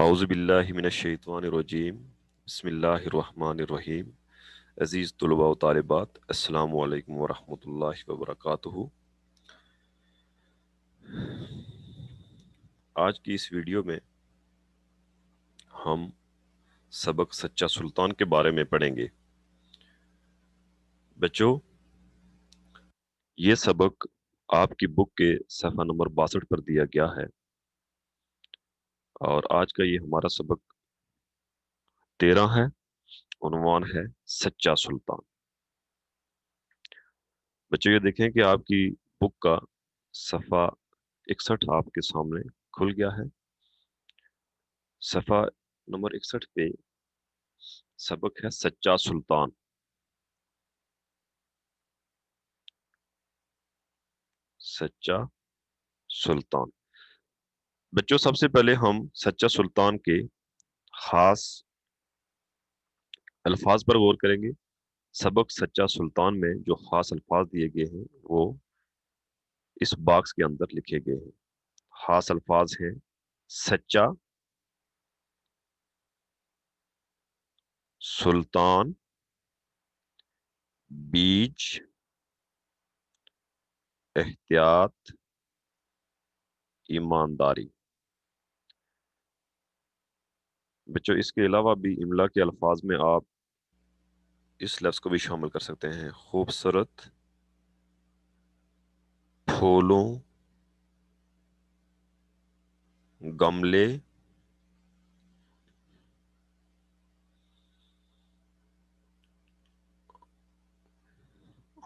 اعوذ باللہ من الشیطان الرجیم بسم اللہ الرحمن الرحیم عزیز طلباء و طالبات، السلام علیکم ورحمۃ اللہ وبرکاتہ۔ آج کی اس ویڈیو میں ہم سبق سچا سلطان کے بارے میں پڑھیں گے۔ بچوں، یہ سبق آپ کی بک کے صفحہ نمبر 62 پر دیا گیا ہے اور آج کا یہ ہمارا سبق 13 ہے۔ عنوان ہے سچا سلطان۔ بچوں، یہ دیکھیں کہ آپ کی بک کا صفحہ 61 آپ کے سامنے کھل گیا ہے۔ صفحہ نمبر 61 پہ سبق ہے سچا سلطان۔ سچا سلطان۔ بچوں، سب سے پہلے ہم سچا سلطان کے خاص الفاظ پر غور کریں گے۔ سبق سچا سلطان میں جو خاص الفاظ دیے گئے ہیں وہ اس باکس کے اندر لکھے گئے ہیں۔ خاص الفاظ ہیں سچا سلطان، بیج، احتیاط، ایمانداری۔ بچوں، اس کے علاوہ بھی املا کے الفاظ میں آپ اس لفظ کو بھی شامل کر سکتے ہیں: خوبصورت، پھولوں، گملے،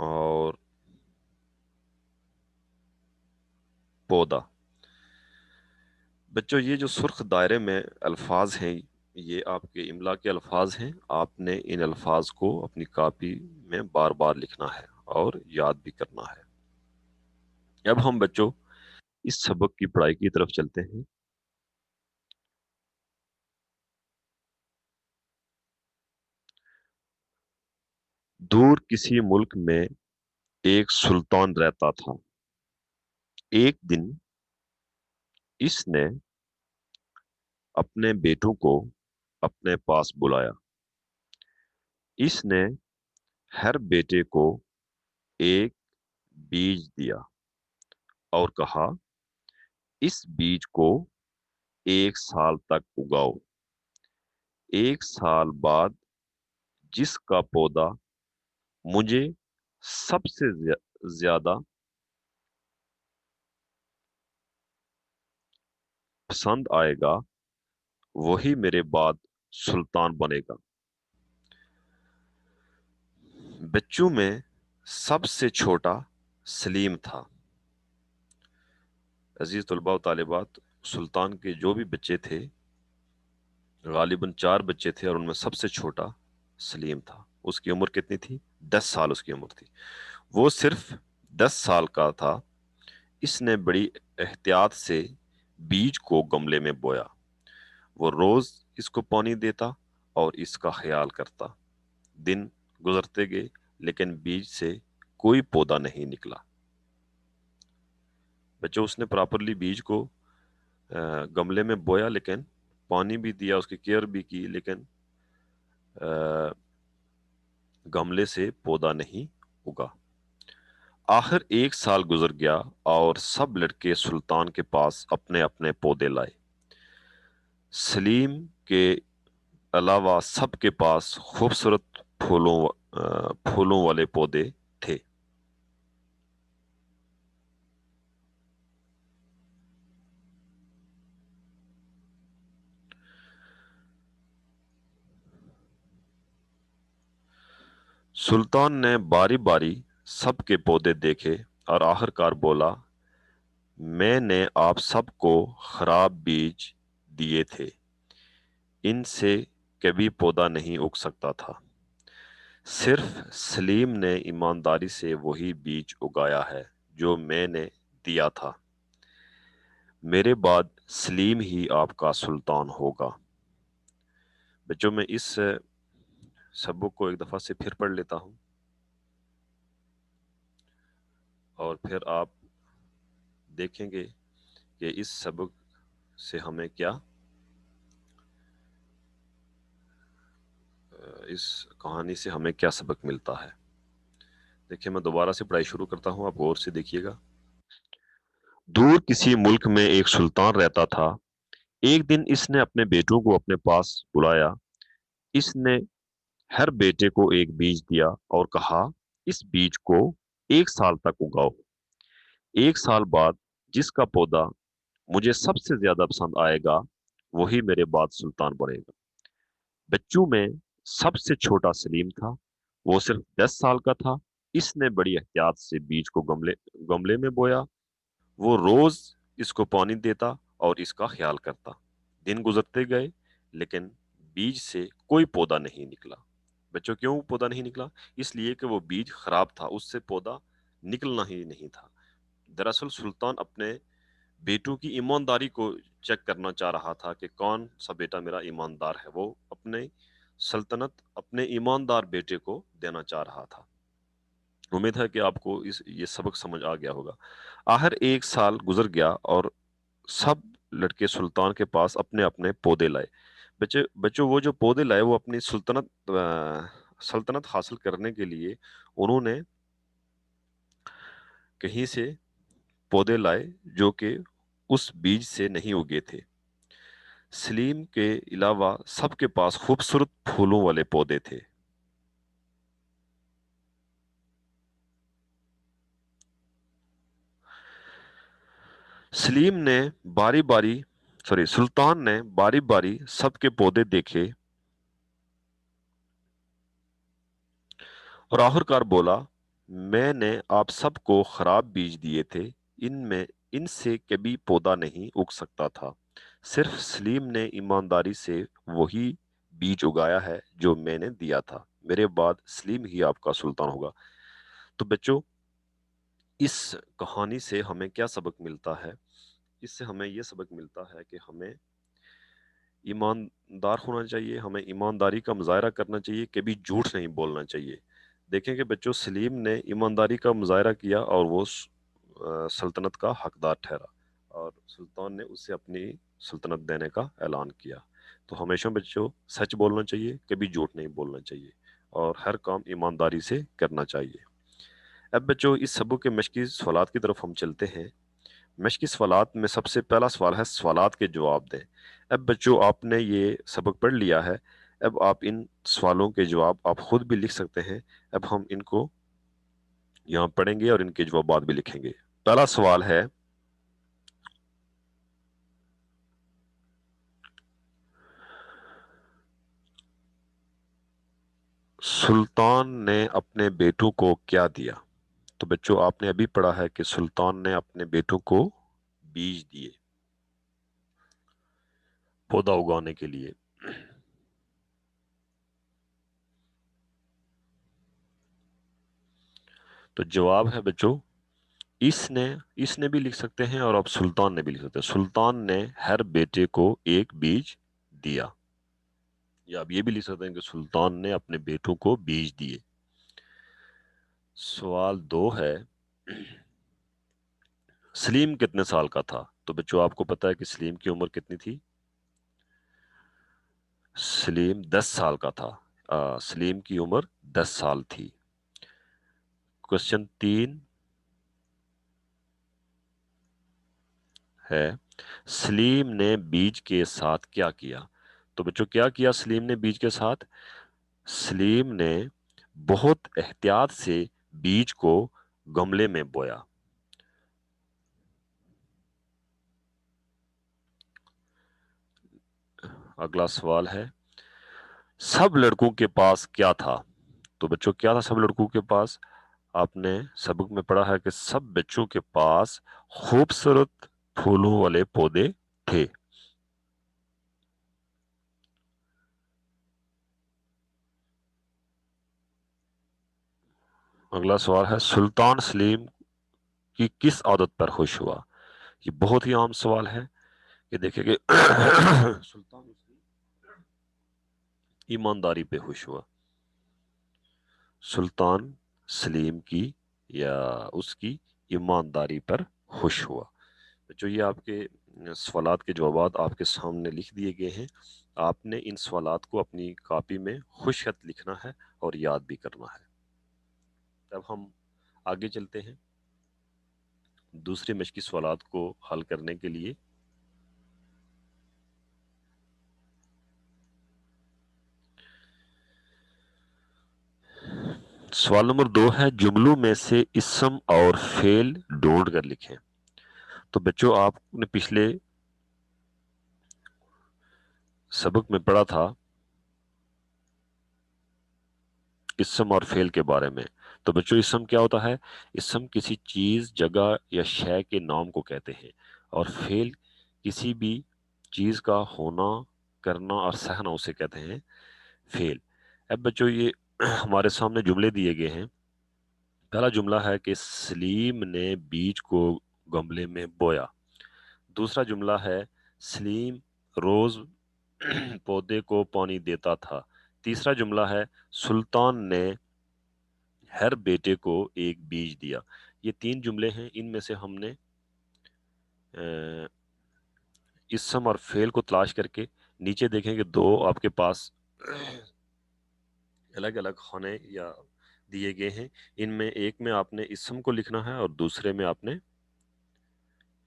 اور پودا۔ بچوں، یہ جو سرخ دائرے میں الفاظ ہیں یہ آپ کے املا کے الفاظ ہیں۔ آپ نے ان الفاظ کو اپنی کاپی میں بار بار لکھنا ہے اور یاد بھی کرنا ہے۔ اب ہم بچوں اس سبق کی پڑھائی کی طرف چلتے ہیں۔ دور کسی ملک میں ایک سلطان رہتا تھا۔ ایک دن اس نے اپنے بیٹوں کو اپنے پاس بلایا۔ اس نے ہر بیٹے کو ایک بیج دیا اور کہا، اس بیج کو 1 سال تک اگاؤ۔ 1 سال بعد جس کا پودا مجھے سب سے زیادہ پسند آئے گا وہی میرے بعد سلطان بنے گا۔ بچوں میں سب سے چھوٹا سلیم تھا۔ عزیز طلباء و طالبات، سلطان کے جو بھی بچے تھے غالباً 4 بچے تھے اور ان میں سب سے چھوٹا سلیم تھا۔ اس کی عمر کتنی تھی؟ 10 سال اس کی عمر تھی۔ وہ صرف 10 سال کا تھا۔ اس نے بڑی احتیاط سے بیج کو گملے میں بویا۔ وہ روز اس کو پانی دیتا اور اس کا خیال کرتا۔ دن گزرتے گئے لیکن بیج سے کوئی پودا نہیں نکلا۔ بچوں، اس نے پراپرلی بیج کو گملے میں بویا، لیکن پانی بھی دیا، اس کی کیئر بھی کی، لیکن گملے سے پودا نہیں اگا۔ آخر 1 سال گزر گیا اور سب لڑکے سلطان کے پاس اپنے اپنے پودے لائے۔ سلیم کے علاوہ سب کے پاس خوبصورت پھولوں والے پودے تھے۔ سلطان نے باری باری سب کے پودے دیکھے اور آخر کار بولا، میں نے آپ سب کو خراب بیج دیے تھے، ان سے کبھی پودا نہیں اگ سکتا تھا۔ صرف سلیم نے ایمانداری سے وہی بیج اگایا ہے جو میں نے دیا تھا۔ میرے بعد سلیم ہی آپ کا سلطان ہوگا۔ بچوں، میں اس سبق کو ایک دفعہ سے پھر پڑھ لیتا ہوں اور پھر آپ دیکھیں گے کہ اس سبق سے ہمیں کیا اس کہانی سے ہمیں کیا سبق ملتا ہے؟ دیکھیے میں دوبارہ سے پڑھائی شروع کرتا ہوں، آپ غور سے دیکھیے گا۔ دور کسی ملک میں ایک سلطان رہتا تھا۔ ایک دن اس نے اپنے بیٹوں کو اپنے پاس بلایا۔ اس نے ہر بیٹے کو ایک بیج دیا اور کہا، اس بیج کو 1 سال تک اگاؤ۔ 1 سال بعد جس کا پودا مجھے سب سے زیادہ پسند آئے گا وہی میرے بعد سلطان بنے گا۔ بچوں میں سب سے چھوٹا سلیم تھا، وہ صرف 10 سال کا تھا۔ اس نے بڑی احتیاط سے بیج کو گملے میں بویا۔ وہ روز اس کو پانی دیتا اور اس کا خیال کرتا۔ دن گزرتے گئے لیکن بیج سے کوئی پودا نہیں نکلا۔ بچوں کیوں پودا نہیں نکلا؟ اس لیے کہ وہ بیج خراب تھا، اس سے پودا نکلنا ہی نہیں تھا۔ دراصل سلطان اپنے بیٹوں کی ایمانداری کو چیک کرنا چاہ رہا تھا کہ کون سا بیٹا میرا ایماندار ہے۔ وہ اپنے سلطنت اپنے ایماندار بیٹے کو دینا چاہ رہا تھا۔ امید ہے کہ آپ کو یہ سبق سمجھ آ گیا ہوگا۔ آخر 1 سال گزر گیا اور سب لڑکے سلطان کے پاس اپنے اپنے پودے لائے۔ بچوں وہ جو پودے لائے وہ اپنی سلطنت حاصل کرنے کے لیے انہوں نے کہیں سے پودے لائے جو کہ اس بیج سے نہیں اگے تھے۔ سلیم کے علاوہ سب کے پاس خوبصورت پھولوں والے پودے تھے۔ سلیم نے باری باری سلطان نے باری باری سب کے پودے دیکھے اور آخر کار بولا، میں نے آپ سب کو خراب بیج دیے تھے، ان سے کبھی پودا نہیں اگ سکتا تھا۔ صرف سلیم نے ایمانداری سے وہی بیج اگایا ہے جو میں نے دیا تھا۔ میرے بعد سلیم ہی آپ کا سلطان ہوگا۔ تو بچوں اس کہانی سے ہمیں کیا سبق ملتا ہے؟ اس سے ہمیں یہ سبق ملتا ہے کہ ہمیں ایماندار ہونا چاہیے، ہمیں ایمانداری کا مظاہرہ کرنا چاہیے، کبھی جھوٹ نہیں بولنا چاہیے۔ دیکھیں کہ بچوں سلیم نے ایمانداری کا مظاہرہ کیا اور وہ سلطنت کا حقدار ٹھہرا اور سلطان نے اسے اپنی سلطنت دینے کا اعلان کیا۔ تو ہمیشہ بچوں سچ بولنا چاہیے، کبھی جھوٹ نہیں بولنا چاہیے اور ہر کام ایمانداری سے کرنا چاہیے۔ اب بچوں اس سبق کے مشقی سوالات کی طرف ہم چلتے ہیں۔ مشقی سوالات میں سب سے پہلا سوال ہے سوالات کے جواب دیں۔ اب بچوں آپ نے یہ سبق پڑھ لیا ہے، اب آپ ان سوالوں کے جواب آپ خود بھی لکھ سکتے ہیں۔ اب ہم ان کو یہاں پڑھیں گے اور ان کے جوابات بھی لکھیں گے۔ پہلا سوال ہے، سلطان نے اپنے بیٹوں کو کیا دیا؟ تو بچوں آپ نے ابھی پڑھا ہے کہ سلطان نے اپنے بیٹوں کو بیج دیے پودا اگانے کے لیے۔ تو جواب ہے بچوں اس نے بھی لکھ سکتے ہیں اور آپ سلطان نے بھی لکھ سکتے ہیں۔ سلطان نے ہر بیٹے کو ایک بیج دیا، یا آپ یہ بھی لکھ سکتے ہیں کہ سلطان نے اپنے بیٹوں کو بیج دیے۔ سوال 2 ہے، سلیم کتنے سال کا تھا؟ تو بچوں آپ کو پتا ہے کہ سلیم کی عمر کتنی تھی؟ سلیم 10 سال کا تھا۔ سلیم کی عمر 10 سال تھی۔ کوشچن 3 ہے، سلیم نے بیج کے ساتھ کیا کیا؟ تو بچوں کیا کیا سلیم نے بیج کے ساتھ؟ سلیم نے بہت احتیاط سے بیج کو گملے میں بویا۔ اگلا سوال ہے، سب لڑکوں کے پاس کیا تھا؟ تو بچوں کیا تھا سب لڑکوں کے پاس؟ آپ نے سبق میں پڑھا ہے کہ سب بچوں کے پاس خوبصورت پھولوں والے پودے تھے۔ اگلا سوال ہے، سلطان سلیم کی کس عادت پر خوش ہوا؟ یہ بہت ہی عام سوال ہے کہ دیکھیں کہ سلطان اس کی ایمانداری پہ خوش ہوا۔ سلطان سلیم کی یا اس کی ایمانداری پر خوش ہوا۔ جو یہ آپ کے سوالات کے جوابات آپ کے سامنے لکھ دیے گئے ہیں. آپ نے ان سوالات کو اپنی کاپی میں خوش خط لکھنا ہے اور یاد بھی کرنا ہے. اب ہم آگے چلتے ہیں دوسرے مشقی سوالات کو حل کرنے کے لیے. سوال نمبر 2 ہے جملوں میں سے اسم اور فعل ڈھونڈ کر لکھیں. تو بچوں آپ نے پچھلے سبق میں پڑھا تھا اسم اور فعل کے بارے میں. تو بچوں اسم کیا ہوتا ہے؟ اسم کسی چیز، جگہ یا شے کے نام کو کہتے ہیں، اور فعل کسی بھی چیز کا ہونا، کرنا اور سہنا اسے کہتے ہیں فعل. اب بچوں یہ ہمارے سامنے جملے دیے گئے ہیں. پہلا جملہ ہے کہ سلیم نے بیج کو گملے میں بویا. دوسرا جملہ ہے سلیم روز پودے کو پانی دیتا تھا. تیسرا جملہ ہے سلطان نے ہر بیٹے کو ایک بیج دیا. یہ 3 جملے ہیں. ان میں سے ہم نے اسم اور فعل کو تلاش کر کے نیچے دیکھیں کہ 2 آپ کے پاس الگ الگ خانے یا دیے گئے ہیں. ان میں ایک میں آپ نے اسم کو لکھنا ہے اور دوسرے میں آپ نے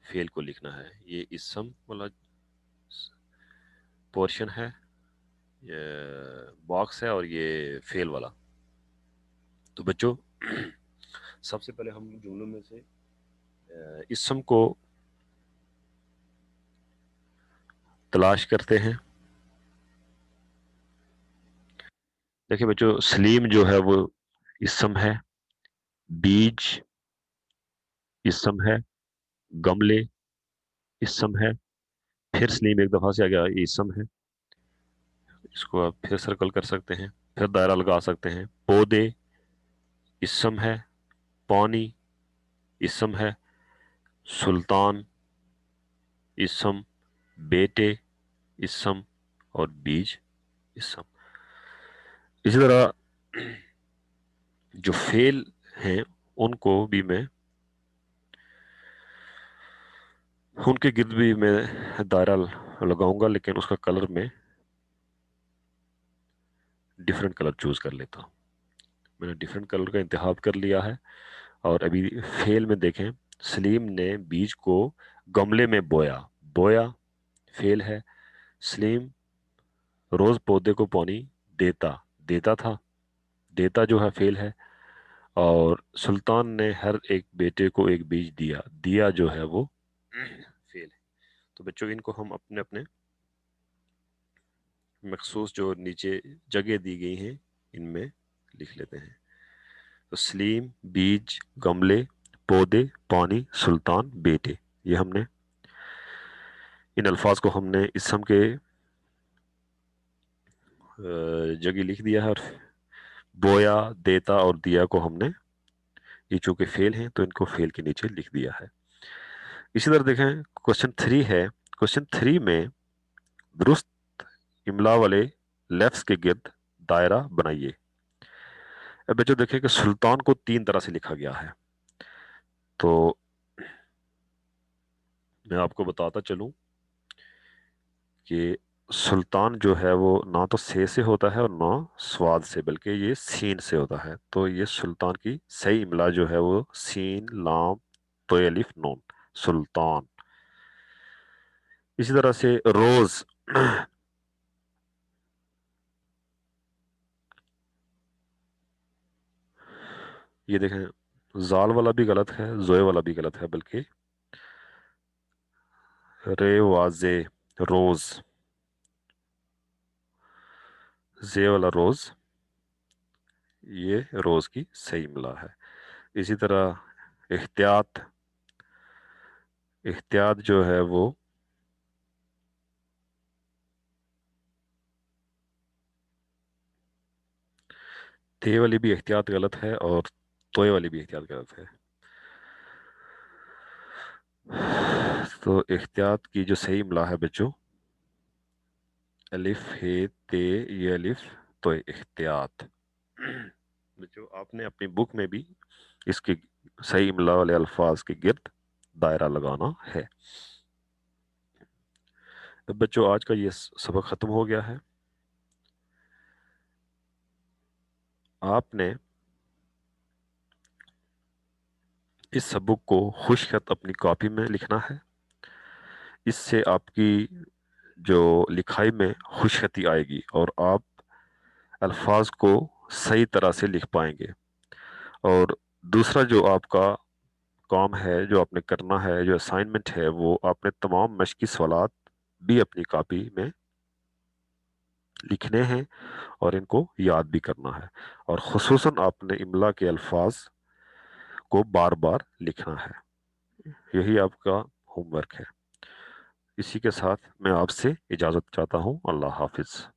فعل کو لکھنا ہے. یہ اسم والا پورشن ہے، یہ باکس ہے، اور یہ فعل والا. تو بچوں سب سے پہلے ہم جملوں میں سے اسم کو تلاش کرتے ہیں. دیکھیں بچوں سلیم جو ہے وہ اسم ہے، بیج اسم ہے، گملے اسم ہے، پھر سلیم ایک دفعہ سے آ گیا یہ اسم ہے. اس کو آپ پھر سرکل کر سکتے ہیں، پھر دائرہ لگا سکتے ہیں. پودے اسم ہے، پانی اسم ہے، سلطان اسم، بیٹے اسم، اور بیج اسم. اسی طرح جو فعل ہیں ان کو بھی میں ان کے گرد بھی میں دائرہ لگاؤں گا، لیکن اس کا کلر میں ڈفرینٹ کلر چوز کر لیتا ہوں. میں نے ڈفرینٹ کلر کا انتخاب کر لیا ہے. اور ابھی فعل میں دیکھیں سلیم نے بیج کو گملے میں بویا. بویا فعل ہے. سلیم روز پودے کو پانی دیتا. دیتا تھا. دیتا جو ہے فعل ہے. اور سلطان نے ہر ایک بیٹے کو ایک بیج دیا. دیا جو ہے وہ فعل ہے. تو بچوں ان کو ہم اپنے اپنے مخصوص جو نیچے جگہ دی گئی ہیں ان میں لکھ لیتے ہیں. تو سلیم، بیج، گملے، پودے، پانی، سلطان، بیٹے، یہ ہم نے ان الفاظ کو ہم نے اسم کے جگہ لکھ دیا ہے. اور بویا، دیتا اور دیا کو ہم نے، یہ چونکہ فعل ہیں تو ان کو فعل کے نیچے لکھ دیا ہے. اسی طرح دیکھیں کوشچن 3 ہے. کوشچن 3 میں درست املا والے لفظ کے گرد دائرہ بنائیے. اب بچوں دیکھیں کہ سلطان کو 3 طرح سے لکھا گیا ہے. تو میں آپ کو بتاتا چلوں کہ سلطان جو ہے وہ نہ تو سے ہوتا ہے اور نہ سواد سے، بلکہ یہ سین سے ہوتا ہے. تو یہ سلطان کی صحیح املا جو ہے وہ سین لام تو الف نون سلطان. اسی طرح سے روز یہ دیکھیں زال والا بھی غلط ہے، زوئے والا بھی غلط ہے، بلکہ رے واضح روز، زے والا روز، یہ روز کی صحیح املا ہے. اسی طرح احتیاط، احتیاط جو ہے وہ تے والی بھی احتیاط غلط ہے اور توئے والی بھی احتیاط غلط ہے. تو احتیاط کی جو صحیح املا ہے بچوں الف ہے تے، یہ الف تو احتیاط. بچوں آپ نے اپنی بک میں بھی اس کی صحیح املا والے الفاظ کے گرد دائرہ لگانا ہے. تو بچوں آج کا یہ سبق ختم ہو گیا ہے. آپ نے اس سبق کو خوش خط اپنی کاپی میں لکھنا ہے. اس سے آپ کی جو لکھائی میں خوش خطی آئے گی اور آپ الفاظ کو صحیح طرح سے لکھ پائیں گے. اور دوسرا جو آپ کا کام ہے، جو آپ نے کرنا ہے، جو اسائنمنٹ ہے، وہ آپ نے تمام مشقی سوالات بھی اپنی کاپی میں لکھنے ہیں اور ان کو یاد بھی کرنا ہے. اور خصوصاً آپ نے املا کے الفاظ کو بار بار لکھنا ہے. یہی آپ کا ہوم ورک ہے. اسی کے ساتھ میں آپ سے اجازت چاہتا ہوں. اللہ حافظ.